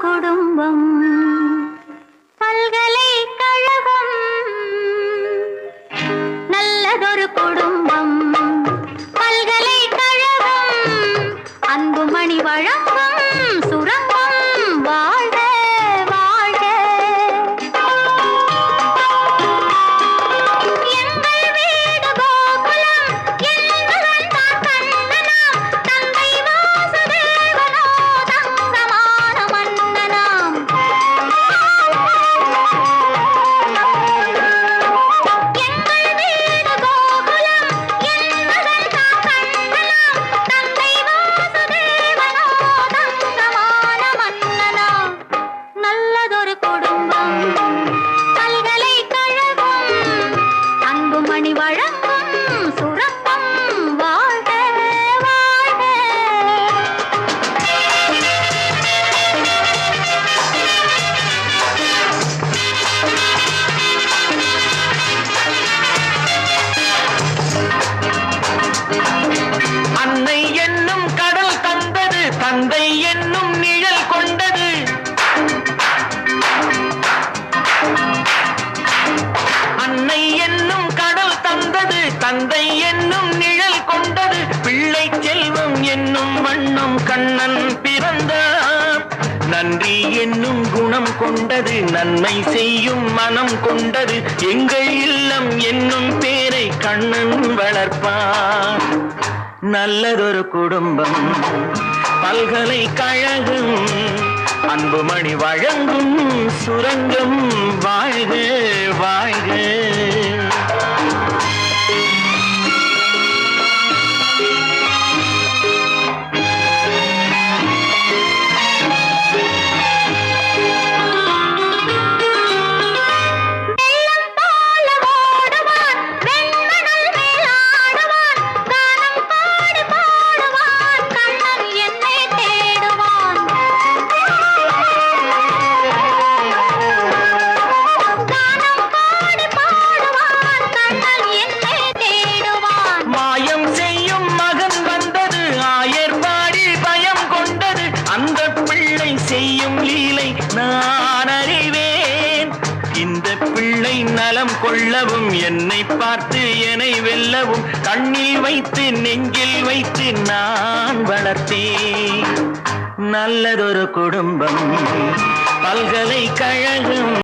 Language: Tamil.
குடும்பம் பல்கலைக்கழகம் நல்லதொரு குடும்பம் பல்கலைக்கழகம் அன்புமணி வழங்கும் சுரங்கம் வாழ்க வாழ்க எங்கள் வீடு கோகுலம் என்பவன் தான் கண்ணனாம் தந்தை வாசுதேவனோ தங்கமான மன்னனாம் எங்கள் வீடு கோகுலம் என்பவன் தான் கண்ணனாம் தந்தை வாசுதேவனோ தங்கமான மன்னனாம் நல்லதொரு குடும்பம் பல்கலைக்கழகம் அன்புமணி வழங்கும் சுரப்பம் வாழ்க வாழ்க அன்னை என்னும் கடல் தந்தது தந்தை என்னும் நிழல் கொண்டது அன்னை என்னும் கடல் தந்தது தந்தை என்னும் நிழல் கொண்டது பிள்ளை செல்வம் என்னும் வண்ணம் கண்ணன் பிறந்தார் நன்றி என்னும் குணம் கொண்டது நன்மை செய்யும் மனம் கொண்டது எங்கள் இல்லம் என்னும் பேரை கண்ணன் வளர்ப்பார் நல்லதொரு குடும்பம் பல்கலைக்கழகம் அன்புமணி வழங்கும் சுரங்கம் வாழ்க வாழ்க வெள்ளம் போல ஓடுவான் வெண்மணல் மேல் ஆடுவான் கானம் பாடி பாடுவான் கண்ணன் என்னை தேடுவான் கானம் பாடி பாடுவான் கண்ணன் என்னை தேடுவான் மாயம் செய்யும் மகன் வந்தது ஆயர் பாடி பயம் கொண்டது அந்த பிள்ளை செய்யும் லீலை நான் அறிவேன் இந்த பிள்ளை நலம் கொள்ளவும் என்னை பார்த்து என்னை வெல்லவும் கண்ணில் வைத்து நெஞ்சில் வைத்து நான் வளர்த்தேன் நல்லதொரு குடும்பம் பல்கலைக்கழகம்